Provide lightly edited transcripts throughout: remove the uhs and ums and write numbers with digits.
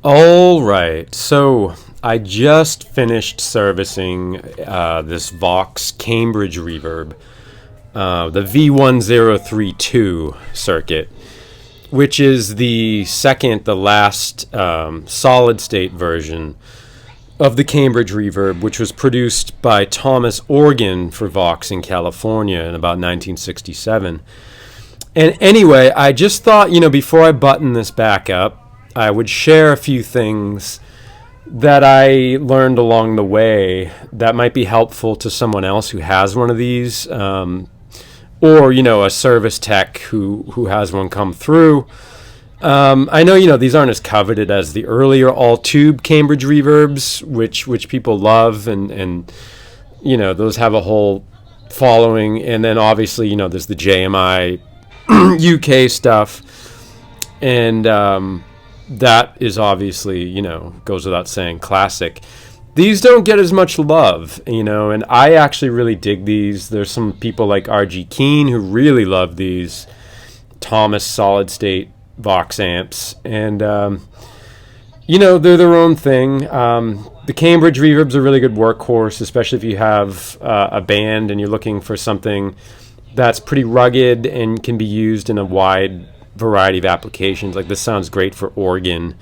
All right, so I just finished servicing this VOX Cambridge Reverb, the V1032 circuit, which is the last solid state version of the Cambridge Reverb, which was produced by Thomas Organ for VOX in California in about 1967. And anyway, I just thought, before I button this back up, I would share a few things that I learned along the way that might be helpful to someone else who has one of these, or a service tech who has one come through. I know these aren't as coveted as the earlier all-tube Cambridge Reverbs, which people love, and those have a whole following. And then obviously there's the JMI UK stuff, and that is obviously, goes without saying, classic. These don't get as much love, and I actually really dig these. There's some people like R.G. Keane who really love these Thomas solid state VOX amps, and they're their own thing. The Cambridge Reverb's a really good workhorse, especially if you have a band and you're looking for something that's pretty rugged and can be used in a wide variety of applications. Like, this sounds great for organ,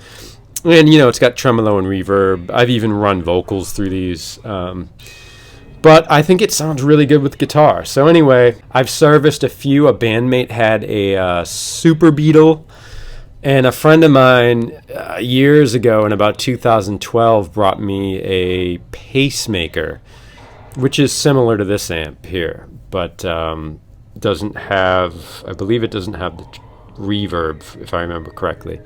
and it's got tremolo and reverb. I've even run vocals through these, but I think it sounds really good with guitar. So anyway, I've serviced a few. A bandmate had a Super Beetle, and a friend of mine years ago in about 2012 brought me a Pacemaker, which is similar to this amp here, but doesn't have, I believe it doesn't have the reverb, if I remember correctly.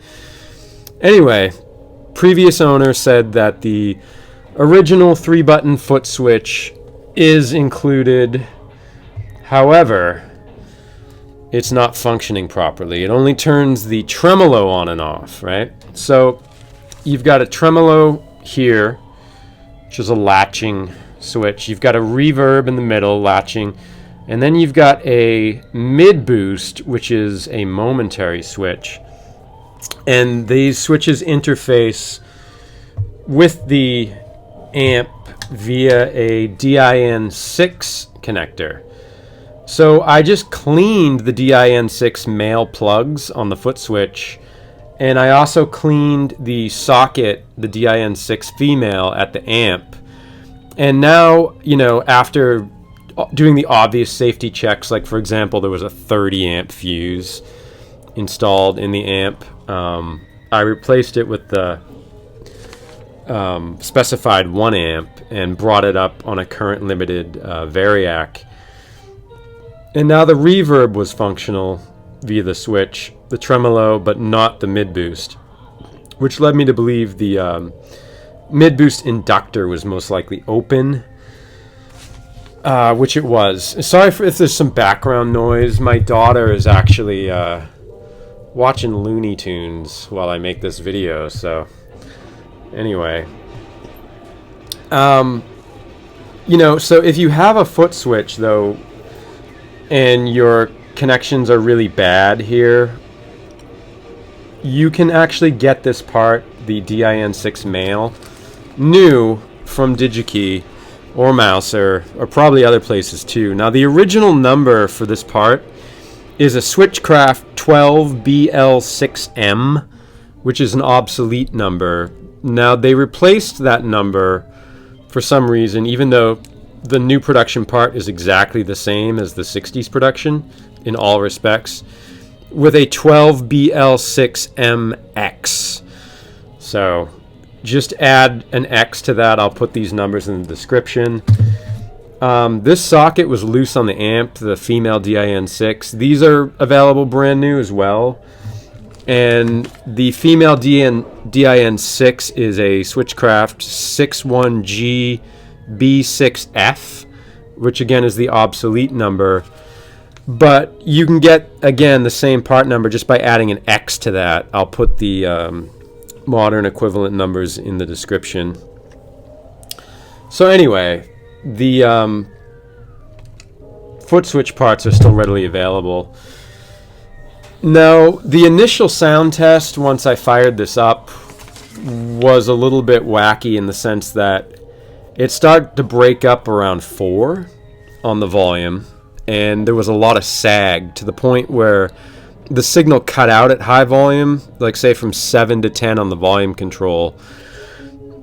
Anyway, previous owner said that the original 3-button foot switch is included. However, it's not functioning properly. It only turns the tremolo on and off, right? So you've got a tremolo here, which is a latching switch. You've got a reverb in the middle, latching. And then you've got a mid boost, which is a momentary switch. And these switches interface with the amp via a DIN6 connector. So I just cleaned the DIN6 male plugs on the foot switch, and I also cleaned the socket, the DIN6 female, at the amp. And now, after doing the obvious safety checks, like for example, there was a 30 amp fuse installed in the amp. I replaced it with the specified 1 amp and brought it up on a current limited Variac. And now the reverb was functional via the switch, the tremolo, but not the mid boost, which led me to believe the mid boost inductor was most likely open. Which it was. Sorry if there's some background noise. My daughter is actually watching Looney Tunes while I make this video. So anyway, so if you have a foot switch though, and your connections are really bad here, you can actually get this part, the DIN6 male, new from DigiKey or Mouser, or probably other places too. Now, the original number for this part is a Switchcraft 12BL6M, which is an obsolete number. Now, they replaced that number for some reason, even though the new production part is exactly the same as the 60s production in all respects, with a 12BL6MX. So just add an X to that. I'll put these numbers in the description. This socket was loose on the amp, the female DIN6. These are available brand new as well. And the female DIN6 is a Switchcraft 61G B6F, which again is the obsolete number. But you can get, again, the same part number just by adding an X to that. I'll put the modern equivalent numbers in the description. So anyway, the foot switch parts are still readily available. Now, the initial sound test, once I fired this up, was a little bit wacky in the sense that it started to break up around 4 on the volume, and there was a lot of sag to the point where the signal cut out at high volume, like say from 7 to 10 on the volume control.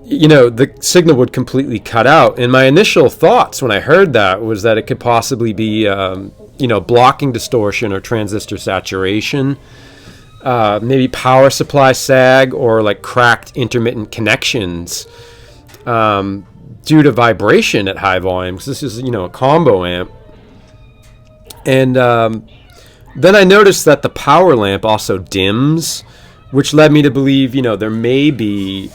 You know, the signal would completely cut out. And my initial thoughts when I heard that was that it could possibly be, you know, blocking distortion or transistor saturation, maybe power supply sag, or like cracked intermittent connections due to vibration at high volume, because this is, you know, a combo amp. And then I noticed that the power lamp also dims, which led me to believe, you know, there may be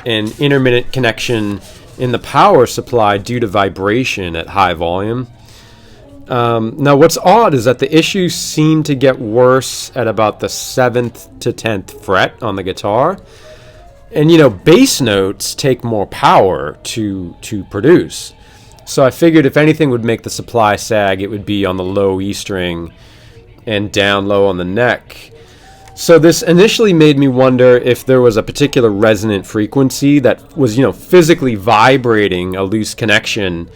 an intermittent connection in the power supply due to vibration at high volume. Now, what's odd is that the issues seem to get worse at about the 7th to 10th fret on the guitar. And, you know, bass notes take more power to produce. So I figured if anything would make the supply sag, it would be on the low E string and down low on the neck. So this initially made me wonder if there was a particular resonant frequency that was, you know, physically vibrating a loose connection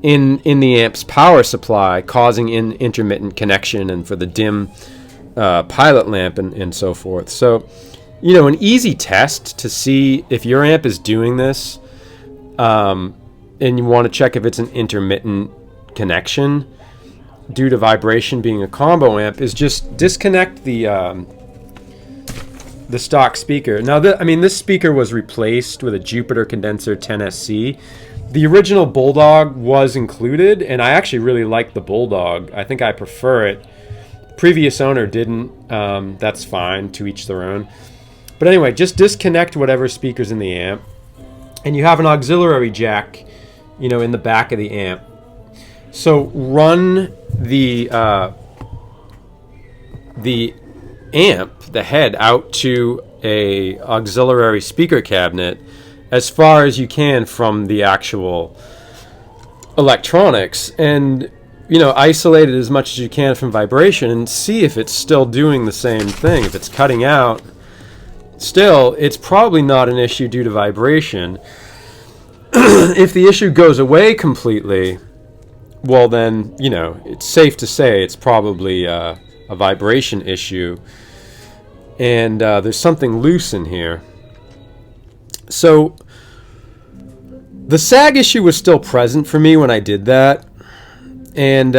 in the amp's power supply, causing an intermittent connection, and for the dim pilot lamp and so forth. So, you know, an easy test to see if your amp is doing this, and you want to check if it's an intermittent connection due to vibration being a combo amp, is just disconnect the stock speaker. Now, this speaker was replaced with a Jupiter Condenser 10SC. The original Bulldog was included, and I actually really like the Bulldog. I think I prefer it. Previous owner didn't. That's fine, to each their own. But anyway, just disconnect whatever speaker's in the amp, and you have an auxiliary jack, you know, in the back of the amp. So run the amp, the head, out to a auxiliary speaker cabinet as far as you can from the actual electronics, and, you know, isolate it as much as you can from vibration and see if it's still doing the same thing. If it's cutting out still, it's probably not an issue due to vibration. If the issue goes away completely, well then, you know, it's safe to say it's probably a vibration issue, and there's something loose in here. So the sag issue was still present for me when I did that, and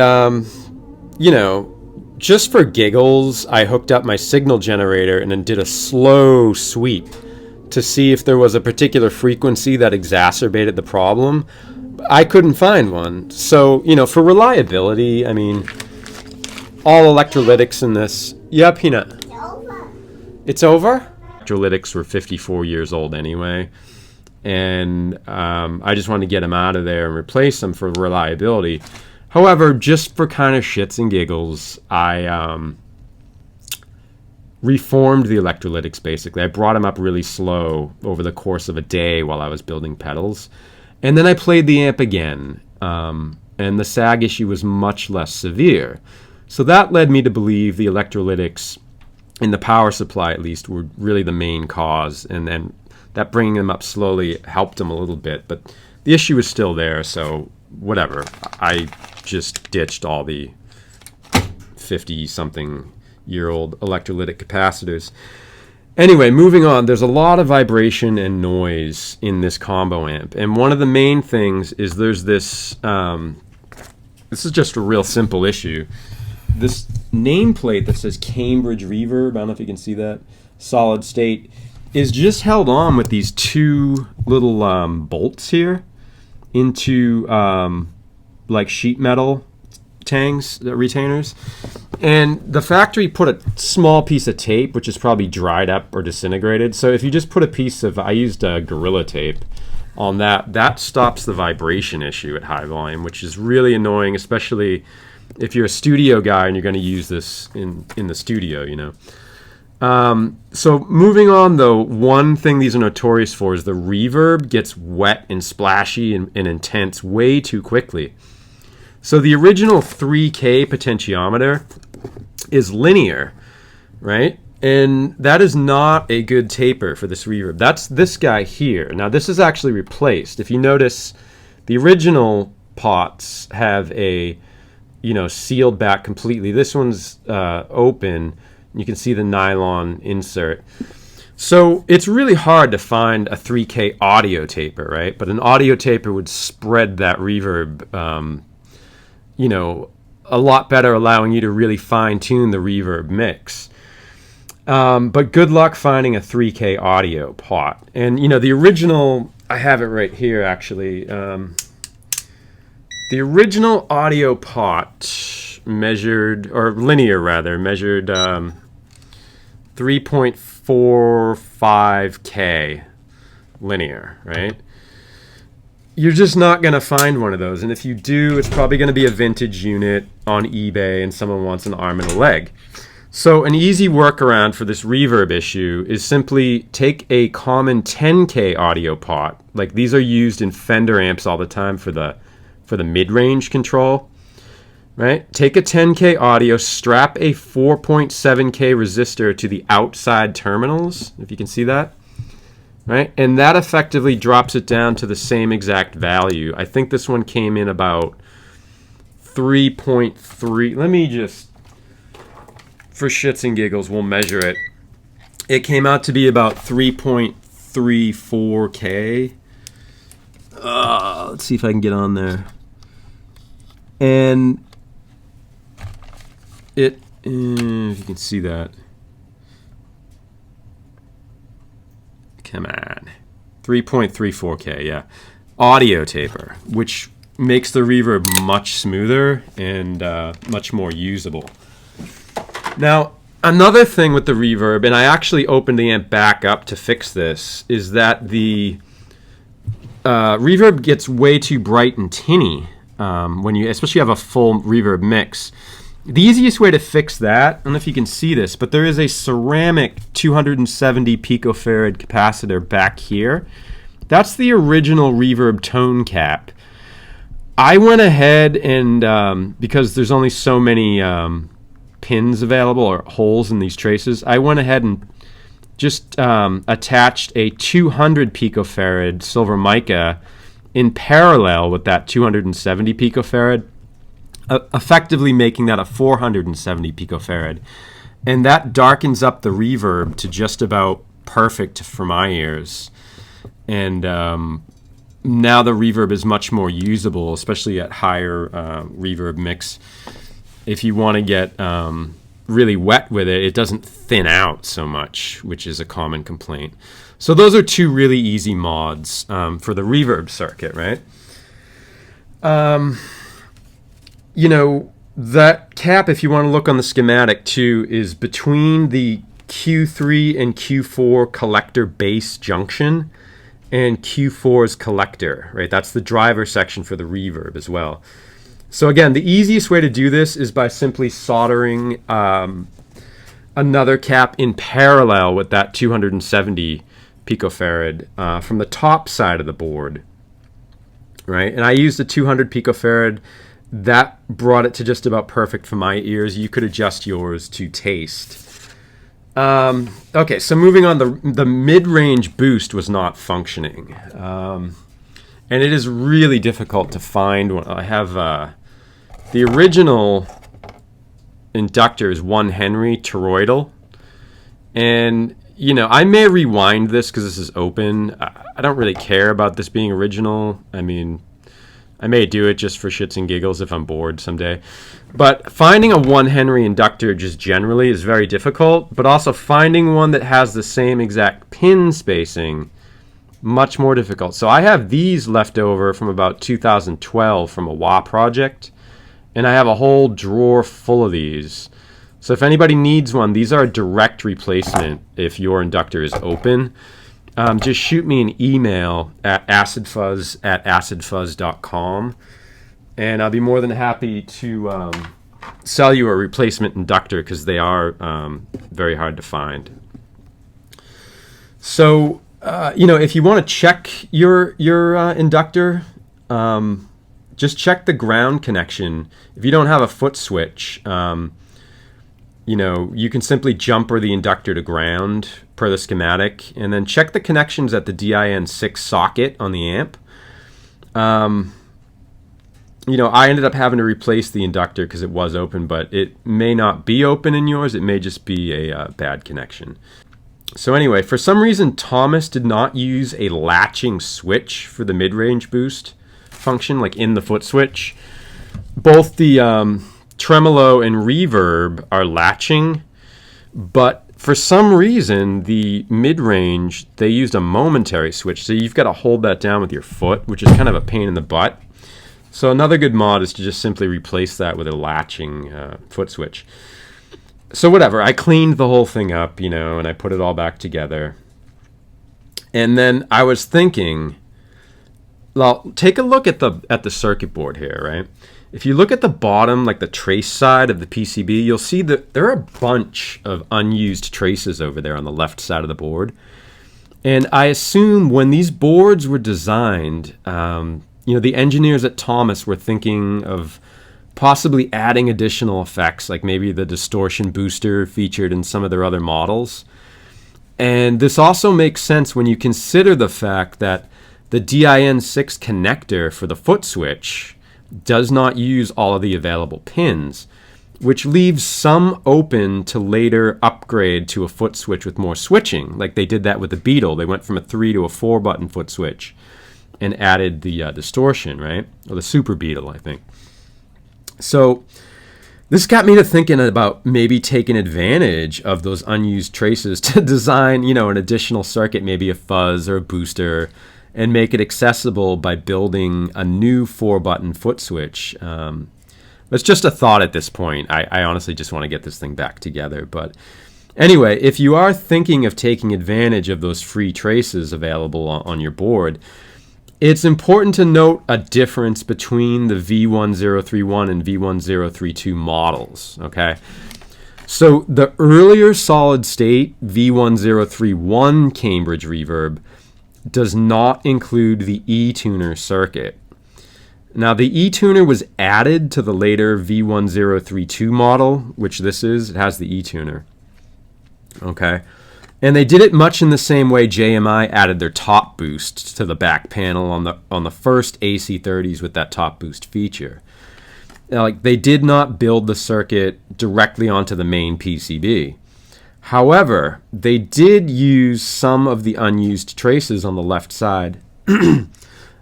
you know, just for giggles, I hooked up my signal generator and then did a slow sweep to see if there was a particular frequency that exacerbated the problem. I couldn't find one. So, you know, for reliability, I mean, all electrolytics in this. Yeah, Peanut. It's over. It's over? Electrolytics were 54 years old anyway, and I just wanted to get them out of there and replace them for reliability. However, just for kind of shits and giggles, I reformed the electrolytics, basically. I brought them up really slow over the course of a day while I was building pedals. And then I played the amp again, and the sag issue was much less severe. So that led me to believe the electrolytics, in the power supply at least, were really the main cause. And then that bringing them up slowly helped them a little bit. But the issue was still there, so whatever. I just ditched all the 50-something-year-old electrolytic capacitors. Anyway, moving on, there's a lot of vibration and noise in this combo amp. And one of the main things is there's this, this is just a real simple issue. This nameplate that says Cambridge Reverb, I don't know if you can see that, solid state, is just held on with these two little bolts here into like sheet metal tangs, retainers. And the factory put a small piece of tape, which is probably dried up or disintegrated. So if you just put a piece of, I used Gorilla Tape on that, that stops the vibration issue at high volume, which is really annoying, especially if you're a studio guy and you're going to use this in the studio, you know. So moving on, though, one thing these are notorious for is the reverb gets wet and splashy and intense way too quickly. So the original 3K potentiometer is linear, right? And that is not a good taper for this reverb. That's this guy here. Now this is actually replaced. If you notice, the original pots have a, sealed back completely. This one's open. You can see the nylon insert. So it's really hard to find a 3K audio taper, right? But an audio taper would spread that reverb, a lot better, allowing you to really fine tune the reverb mix. But good luck finding a 3K audio pot. And, the original, I have it right here, actually. The original audio pot measured 3.45K linear, right? You're just not going to find one of those. And if you do, it's probably going to be a vintage unit on eBay and someone wants an arm and a leg. So an easy workaround for this reverb issue is simply take a common 10K audio pot. Like these are used in Fender amps all the time for the mid-range control, right? Take a 10K audio, strap a 4.7K resistor to the outside terminals, if you can see that, right? And that effectively drops it down to the same exact value. I think this one came in about 3.3. Let me just, for shits and giggles, we'll measure it. It came out to be about 3.34K. Let's see if I can get on there. And it, if you can see that. Come on. 3.34K, yeah. Audio taper, which makes the reverb much smoother and much more usable. Now, another thing with the reverb, and I actually opened the amp back up to fix this, is that the reverb gets way too bright and tinny when you especially have a full reverb mix. The easiest way to fix that, I don't know if you can see this, but there is a ceramic 270 picofarad capacitor back here. That's the original reverb tone cap. I went ahead and, because there's only so many pins available or holes in these traces, I went ahead and just attached a 200 picofarad silver mica in parallel with that 270 picofarad, effectively making that a 470 picofarad. And that darkens up the reverb to just about perfect for my ears. And now the reverb is much more usable, especially at higher reverb mix. If you want to get really wet with it, it doesn't thin out so much, which is a common complaint. So those are two really easy mods for the reverb circuit, right? That cap, if you want to look on the schematic too, is between the Q3 and Q4 collector base junction and Q4's collector, right? That's the driver section for the reverb as well. So again, the easiest way to do this is by simply soldering another cap in parallel with that 270 picofarad from the top side of the board, right? And I used a 200 picofarad. That brought it to just about perfect for my ears. You could adjust yours to taste. Okay, so moving on, the mid-range boost was not functioning. And it is really difficult to find one. I have the original inductor is 1 Henry toroidal. And, I may rewind this because this is open. I don't really care about this being original. I mean, I may do it just for shits and giggles if I'm bored someday. But finding a 1 Henry inductor just generally is very difficult. But also finding one that has the same exact pin spacing, much more difficult. So I have these left over from about 2012 from a wah project. And I have a whole drawer full of these. So if anybody needs one, these are a direct replacement if your inductor is open. Just shoot me an email at acidfuzz@acidfuzz.com, and I'll be more than happy to sell you a replacement inductor because they are very hard to find. So, if you want to check your inductor, just check the ground connection. If you don't have a foot switch, you know, you can simply jumper the inductor to ground per the schematic, and then check the connections at the DIN6 socket on the amp. You know, I ended up having to replace the inductor because it was open, but it may not be open in yours. It may just be a bad connection. So anyway, for some reason, Thomas did not use a latching switch for the mid-range boost function, like in the foot switch. Both the tremolo and reverb are latching, but for some reason, the mid-range, they used a momentary switch. So you've got to hold that down with your foot, which is kind of a pain in the butt. So another good mod is to just simply replace that with a latching foot switch. So whatever, I cleaned the whole thing up, you know, and I put it all back together. And then I was thinking, well, take a look at the circuit board here, right? If you look at the bottom, like the trace side of the PCB, you'll see that there are a bunch of unused traces over there on the left side of the board. And I assume when these boards were designed, you know, the engineers at Thomas were thinking of possibly adding additional effects, like maybe the distortion booster featured in some of their other models. And this also makes sense when you consider the fact that the DIN6 connector for the foot switch does not use all of the available pins, which leaves some open to later upgrade to a foot switch with more switching, like they did that with the Beetle. They went from a 3 to a 4-button foot switch and added the distortion, right? Or the Super Beetle, I think. So this got me to thinking about maybe taking advantage of those unused traces to design, you know, an additional circuit, maybe a fuzz or a booster, and make it accessible by building a new 4-button foot switch. It's just a thought at this point. I honestly just want to get this thing back together. But anyway, if you are thinking of taking advantage of those free traces available on your board, it's important to note a difference between the V1031 and V1032 models, okay? So the earlier solid state V1031 Cambridge reverb does not include the E-tuner circuit. Now the E-tuner was added to the later V1032 model, which this is. It has the E-tuner, okay? And they did it much in the same way JMI added their top boost to the back panel on the first AC30s with that top boost feature. Now, like, they did not build the circuit directly onto the main PCB. However, they did use some of the unused traces on the left side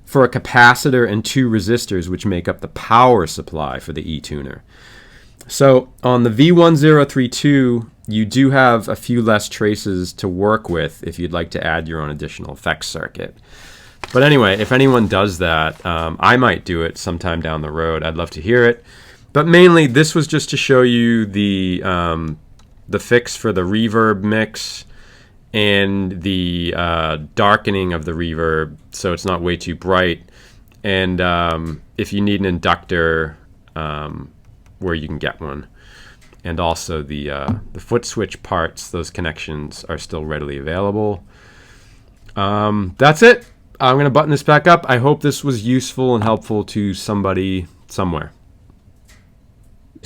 for a capacitor and 2 resistors, which make up the power supply for the E-tuner. So on the V1032, you do have a few less traces to work with if you'd like to add your own additional effects circuit. But anyway, if anyone does that, I might do it sometime down the road. I'd love to hear it. But mainly, this was just to show you the fix for the reverb mix and the darkening of the reverb so it's not way too bright. And if you need an inductor, where you can get one. And also the foot switch parts, those connections are still readily available. That's it. I'm going to button this back up. I hope this was useful and helpful to somebody somewhere.